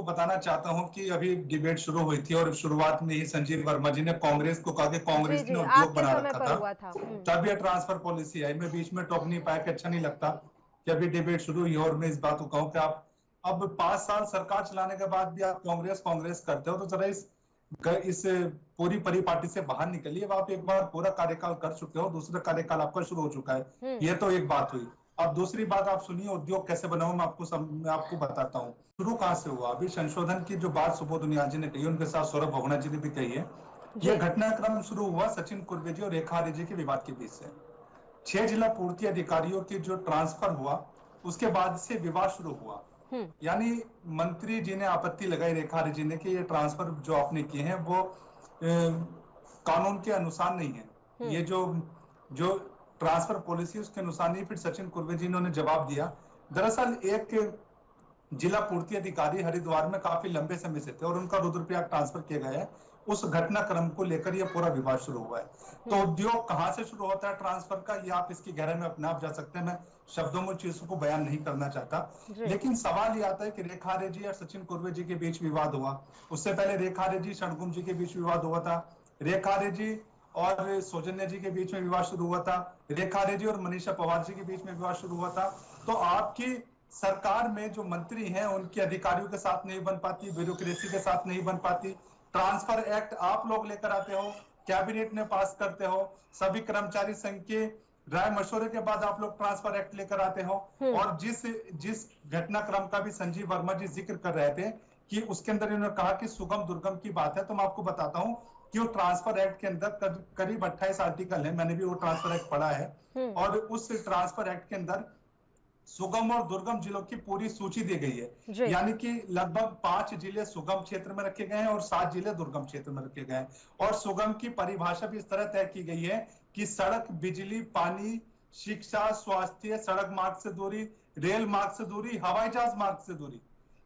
बताना चाहता हूं कि अभी डिबेट शुरू हुई थी और शुरुआत में ही संजीव वर्मा जी ने कांग्रेस को कहा कि जी, कांग्रेस ने जी, उद्योग आपके बना समय रखा पर था, हुआ था। हुँ। तब यह ट्रांसफर पॉलिसी आई। मैं बीच में टोक नहीं पाया कि अच्छा नहीं लगता कि अभी डिबेट शुरू हुई और मैं इस बात को कहूं कि आप अब 5 साल सरकार चलाने के बाद भी आप कांग्रेस कांग्रेस करते हो, तो जरा इस पूरी परिपाटी से बाहर निकलिए। अब आप एक बार पूरा कार्यकाल कर चुके हो, दूसरा कार्यकाल आपका शुरू हो चुका है। हुँ। ये तो एक बात हुई। अब दूसरी बात आप सुनिए, उद्योग कैसे बनाऊं मैं आपको बताता हूँ। शुरू कहां से हुआ? अभी संशोधन की जो बात सुबोध उनियाल जी ने कही, उनके साथ सौरभ भगोना जी ने भी कही है। यह जी। घटनाक्रम शुरू हुआ सचिन कुर्वे जी और रेखा आर्य जी के विवाद के बीच से। 6 जिला पूर्ति अधिकारियों की जो ट्रांसफर हुआ, उसके बाद से विवाद शुरू हुआ। हुँ। यानी मंत्री जी ने आपत्ति लगाई, रेखा आर्य जी ने, कि ये ट्रांसफर जो आपने किए हैं वो कानून के अनुसार नहीं है। हुँ। ये जो जो ट्रांसफर पॉलिसी उसके अनुसार नहीं। फिर सचिन कुर्वे जी ने जवाब दिया। दरअसल एक जिला पूर्ति अधिकारी हरिद्वार में काफी लंबे समय से थे और उनका रुद्रप्रयाग ट्रांसफर किया गया है। उस घटनाक्रम को लेकर यह पूरा विवाद शुरू हुआ है। तो हुँ। उद्योग कहां से शुरू होता है ट्रांसफर का, ये आप इसकी गहराई में अपने आप जा सकते हैं। मैं शब्दों में चीजों को बयान नहीं करना चाहता, जी। लेकिन सवाल ये आता है कि रेखा आर्य जी और सचिन कुर्वे जी के बीच विवाद हुआ। उससे पहले रेखा आर्य जी षणमुगम जी के बीच विवाद हुआ था। रेखा आर्य जी और सौजन्या जी के बीच में विवाद शुरू हुआ था। रेखा आर्य जी और मनीषा पवार जी के बीच में विवाद शुरू हुआ था। तो आपकी सरकार में जो मंत्री हैं उनके अधिकारियों के साथ नहीं बन पाती, ब्यूरोक्रेसी के साथ नहीं बन पाती। ट्रांसफर एक्ट आप लोग लेकर आते हो, कैबिनेट में पास करते हो, सभी कर्मचारी संघ के राय मशवरे के बाद आप लोग ट्रांसफर एक्ट लेकर आते हो। हुँ। और जिस जिस घटनाक्रम का भी संजीव वर्मा जी जिक्र कर रहे थे कि उसके अंदर इन्होंने कहा कि सुगम दुर्गम की बात है, तो मैं आपको बताता हूं कि वो ट्रांसफर एक्ट के अंदर करीब 28 आर्टिकल है। मैंने भी वो ट्रांसफर एक्ट पढ़ा है। हुँ। और उस ट्रांसफर एक्ट के अंदर सुगम और दुर्गम जिलों की पूरी सूची दी गई है। जी। यानी कि लगभग 5 जिले सुगम क्षेत्र में रखे गए हैं और 7 जिले दुर्गम क्षेत्र में रखे गए हैं। और सुगम की परिभाषा भी इस तरह तय की गई है कि सड़क, बिजली, पानी, शिक्षा, स्वास्थ्य, सड़क मार्ग से दूरी, रेल मार्ग से दूरी, हवाई जहाज मार्ग से दूरी,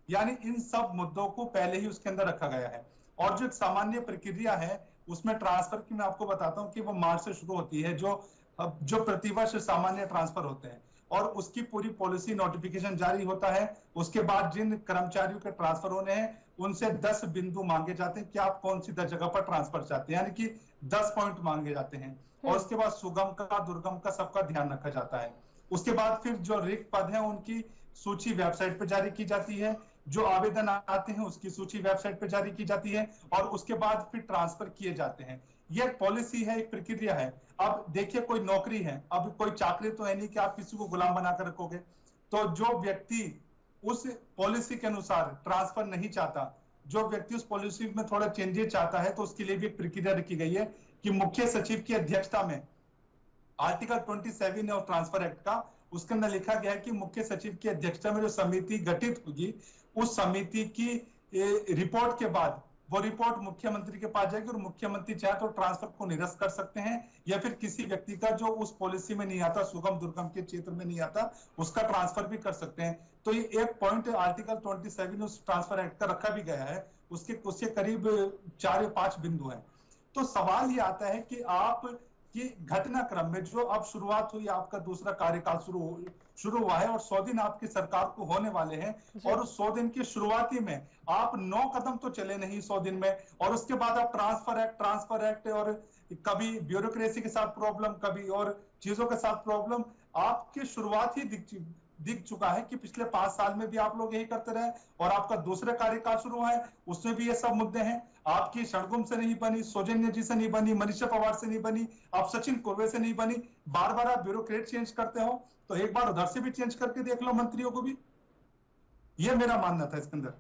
यानी इन सब मुद्दों को पहले ही उसके अंदर रखा गया है। और जो एक सामान्य प्रक्रिया है उसमें ट्रांसफर की मैं आपको बताता हूं कि वो मार्च से शुरू होती है, जो प्रतिवर्ष सामान्य ट्रांसफर होते हैं। और उसकी पूरी पॉलिसी नोटिफिकेशन जारी होता है। उसके बाद जिन कर्मचारियों के ट्रांसफर होने हैं उनसे 10 बिंदु मांगे जाते हैं कि आप कौन सी 10 जगह पर ट्रांसफर चाहते हैं, यानी कि 10 पॉइंट मांगे जाते हैं। और हुँ। उसके बाद सुगम का, दुर्गम का सबका ध्यान रखा जाता है। उसके बाद फिर जो रिक्त पद है उनकी सूची वेबसाइट पर जारी की जाती है। जो आवेदन आते हैं उसकी सूची वेबसाइट पर जारी की जाती है और उसके बाद फिर ट्रांसफर किए जाते हैं। यह एक पॉलिसी है, एक प्रक्रिया है। अब देखिए, कोई नौकरी है, अब कोई चाकरी तो है नहीं कि आप किसी को गुलाम बनाकर रखोगे। तो जो व्यक्ति उस पॉलिसी के अनुसार ट्रांसफर नहीं चाहता, जो व्यक्ति उस पॉलिसी में थोड़ा चेंजेस चाहता है, तो उसके लिए भी एक प्रक्रिया रखी गई है कि मुख्य सचिव की अध्यक्षता में आर्टिकल 27 है और ट्रांसफर एक्ट का, उसके अंदर लिखा गया है कि मुख्य सचिव की अध्यक्षता में जो समिति गठित होगी, उस समिति की रिपोर्ट के बाद वो रिपोर्ट मुख्यमंत्री के पास जाएगी और मुख्यमंत्री चाहे तो ट्रांसफर को निरस्त कर सकते हैं या फिर किसी व्यक्ति का जो उस पॉलिसी में नहीं आता, सुगम दुर्गम के क्षेत्र में नहीं आता, उसका ट्रांसफर भी कर सकते हैं। तो ये एक पॉइंट आर्टिकल 27 उस ट्रांसफर एक्ट का रखा भी गया है। उसके करीब 4 या 5 बिंदु हैं। तो सवाल ये आता है कि आप कि घटनाक्रम में जो अब शुरुआत हुई, आपका दूसरा कार्यकाल शुरू हुआ है और 100 दिन आपकी सरकार को होने वाले हैं। जी। और उस 100 दिन की शुरुआती में आप 9 कदम तो चले नहीं 100 दिन में, और उसके बाद आप ट्रांसफर एक्ट और कभी ब्यूरोक्रेसी के साथ प्रॉब्लम, कभी और चीजों के साथ प्रॉब्लम। आपकी शुरुआत ही दिख चुका है कि पिछले 5 साल में भी आप लोग यही करते रहे और आपका दूसरा कार्यकाल शुरू हुआ है, उसमें भी ये सब मुद्दे हैं। आपकी षणमुगम से नहीं बनी, सौजन्या जी से नहीं बनी, मनीषा पवार से नहीं बनी, आप सचिन कुर्वे से नहीं बनी। बार बार आप ब्यूरोक्रेट चेंज करते हो, तो एक बार उधर से भी चेंज करके देख लो मंत्रियों को भी। ये मेरा मानना था इसके अंदर।